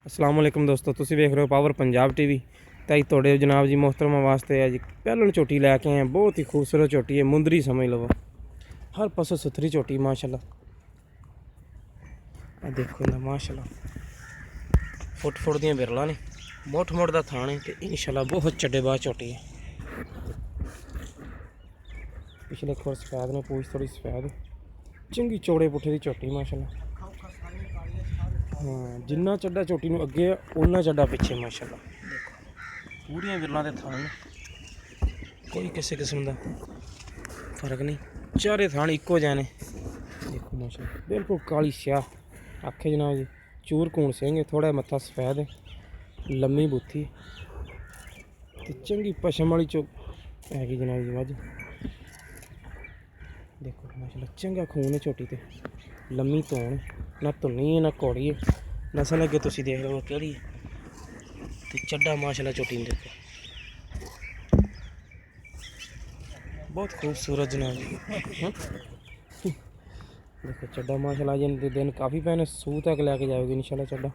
अस्सलाम वालेकुम दोस्तों, तुसी वेख रहे हो पावर पंजाब टीवी। तो थोड़े जनाब जी मोहतरमा वास्ते है जी पहलन झोटी लैके आए। बहुत ही खूबसूरत झोटी है, मुंदरी समझ लो, हर पासों सुथरी झोटी माशाल्लाह। देखो ना माशाल्लाह, फुट फुट दियां बिरला ने, मुठ मुठ दा थान है, इंशाल्लाह बहुत चड्डेबाज झोटी है। पिछले खुर सफैद ने, पूछ थोड़ी सफैद, चंगी चौड़े पुट्ठे की झोटी माशाल्लाह। हाँ, जिन्ना चड्डा झोटी नूं अगे उन्ना चड्डा पिछे माशाल्लाह। देखो पूरियां बिरलां दे थान, कोई किसी किस्म का फर्क नहीं, चारे थान इक्को जैने। देखो माशाल्लाह बिल्कुल काली स्याह आखे जनाब जी, चूर कूण सिंह, थोड़ा मत्था सफैद है, लम्मी बुत्थी ते चंगी पशम वाली चो हैगी जनाब जी मझ। देखो माशाल्लाह चंगा खून है झोटी ते, लम्मी धौन, ना धुन्नी है ना कौड़ी है, नस्ल अगे तुसीं देख रहे हो केड़ी ते चड्डा माशाल्लाह झोटी देखो बहुत खूबसूरत जनाब जी। देखो चड्डा माशाल्लाह जिन दिन काफ़ी पैने सूह तक लैके जाओगे इंशाल्लाह चड्डा।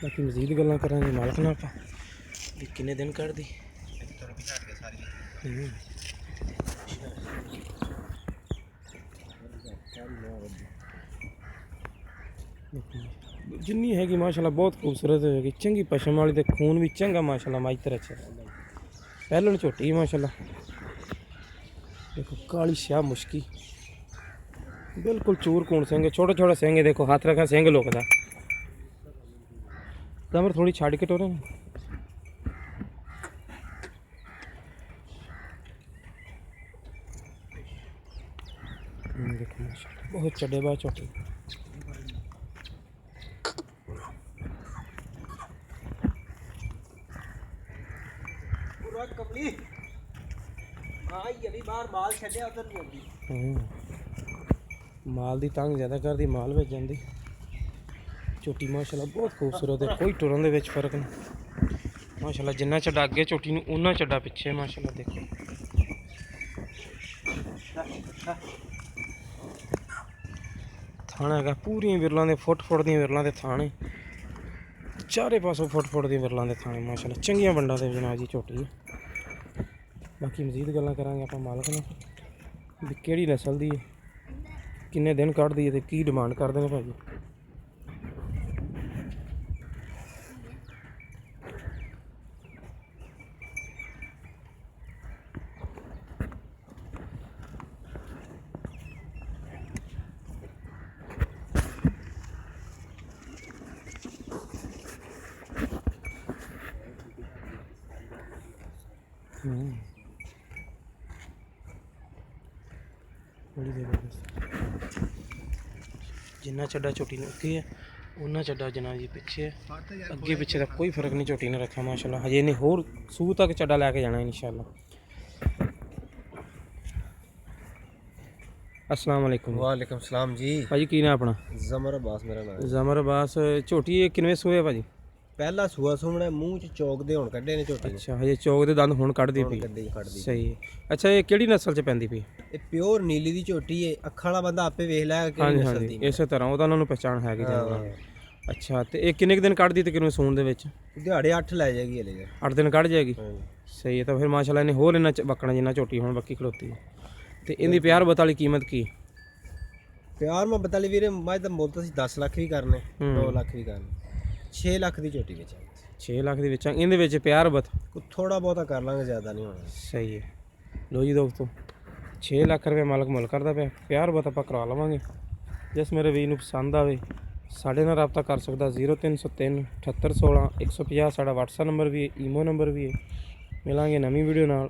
बाकी मजीद गल्लां करांगे मालक नाल आपां किन्ने दिन कढदी। जिन्नी हैगी माशाल्लाह बहुत खूबसूरत होगी, चंगी पशम वाली ते खून भी चंगा माशाल्लाह माई तरह अच्छा पहलन झोटी माशाल्लाह। देखो काली स्याह मुश्की, बिल्कुल चूर कूण सिंह, छोटे छोटे सिंह, देखो हाथ रखा सिंह लुकदा। कमर थोड़ी छड़ के टोरे ना। देखो माशाल्लाह बहुत चड्डेबाज झोटी। माल दी तंग ज़्यादा करदी, माल भेज जाती झोटी माशाल्लाह बहुत खूबसूरत है, कोई टुरन दे विच फर्क नहीं माशाल्लाह। जिन्ना चड्डा अगे झोटी नूं उन्ना चड्डा पिछे माशाल्लाह। देखो थाना है पूरियां बिरलां दे, फुट फुट दियां बिरलां दे थाने, चारे पासों फुट फुट दियां बिरलां दे थाने माशाल्लाह। चंगियां बंडा दे जनाब जी झोटी है। बाकी मजीद गल्लां करांगे आपां मालक नाल भी केड़ी नस्ल दी है, किन्ने दिन कढदी है ते की डिमांड करदे ने भाजी। बड़ी जबरदस्त, जिन्ना चड्डा झोटी ने अगे है उन्ना चड्डा जनाब जी पिछे है। अगे पिछे का कोई फर्क नहीं झोटी ने रखा माशाल्लाह। हजे इन्हें होर सूह तक चड्डा लैके जाना इंशाल्लाह। अस्सलाम वालेकुम। वालेकुम सलाम जी। भाजी की नाम अपना? जमर अब्बास मेरा नाम है। जमर अब्बास। झोटी किनवे सूए भाजी? पहला सूआ सुमना मूँह च चौक दे हुण कड्ढे ने झोटी ने। अच्छा, हजे चौक दे दंद हुण कढदी पई। खड़दी सही है। अच्छा, ये केड़ी नस्ल च पैंदी पई? ਇਹ ਪਿਓਰ ਨੀਲੀ ਦੀ ਝੋਟੀ ਹੈ। ਅੱਖਾਂ ਵਾਲਾ ਬੰਦਾ ਆਪੇ ਵੇਖ ਲੈ हाँ ਕਿਹੜੀ जी हाँ ਨਸਲ जी, ਦੀ इस तरह ਉਹਦਾ ਉਹਨਾਂ ਨੂੰ ਪਛਾਣ ਹੈਗੀ ਹਾਂ ਜਾਨਵਰਾਂ। ਅੱਛਾ, ਤੇ ਇਹ ਕਿੰਨੇ ਕੁ ਦਿਨ ਕੱਢਦੀ ਤੇ ਕਿੰਨੇ ਸੂਣ ਦੇ ਵਿੱਚ? ਦਿਹਾੜੇ 8 ਲੈ ਜਾਏਗੀ ਹਲੇ। 8 ਦਿਨ ਕੱਢ ਜਾਏਗੀ। ਹਾਂ ਸਹੀ ਹੈ। ਤਾਂ ਫਿਰ ਮਾਸ਼ਾਅੱਲਾ ਇਹਨੇ ਹੋਰ ਇਹਨਾਂ ਚ ਬੱਕਣਾ ਜਿੰਨਾ ਝੋਟੀ ਹੁਣ ਬੱਕੀ ਖਲੋਤੀ ਹੈ। ਤੇ ਇਹਦੀ ਪਿਆਰ ਬਤਾਲੀ ਕੀਮਤ ਕੀ? ਪਿਆਰ ਮੈਂ ਬਤਾਲੀ ਵੀਰੇ, ਮੈਂ ਤਾਂ ਮੁੱਲ ਤਾਂ ਸੀ 10 ਲੱਖ ਵੀ ਕਰਨੇ, 2 ਲੱਖ ਵੀ ਕਰਨੇ, 6 ਲੱਖ ਦੀ ਝੋਟੀ ਵਿੱਚ 6 ਲੱਖ ਦੇ ਵਿੱਚ ਇਹਦੇ ਵਿੱਚ ਪਿਆਰ ਬਤ ਕੋ ਥੋੜਾ ਬਹੁਤਾ ਕਰ ਲਾਂਗੇ, ਜ਼ਿਆਦਾ ਨਹੀਂ ਹੋਣਾ। ਸਹੀ ਹੈ। ਲੋ ਜੀ ਦੋਸਤੋ, 6 ਲੱਖ ਰੁਪਏ ਮਾਲਕ ਮੁੱਲ ਕਰਦਾ ਪਿਆ, ਪਿਆਰ ਬਤ ਆਪਾਂ ਕਰਵਾ ਲਵਾਂਗੇ। ਜਿਸ ਮੇਰੇ ਵੀਰ ਨੂੰ ਪਸੰਦ ਆਵੇ ਸਾਡੇ ਨਾਲ ਰਾਬਤਾ ਕਰ ਸਕਦਾ। 0303 7816 150 ਸਾਡਾ WhatsApp ਨੰਬਰ ਵੀ ਹੈ, ਈਮੋ ਨੰਬਰ ਵੀ ਹੈ। ਮਿਲਾਂਗੇ ਨਵੀਂ ਵੀਡੀਓ ਨਾਲ।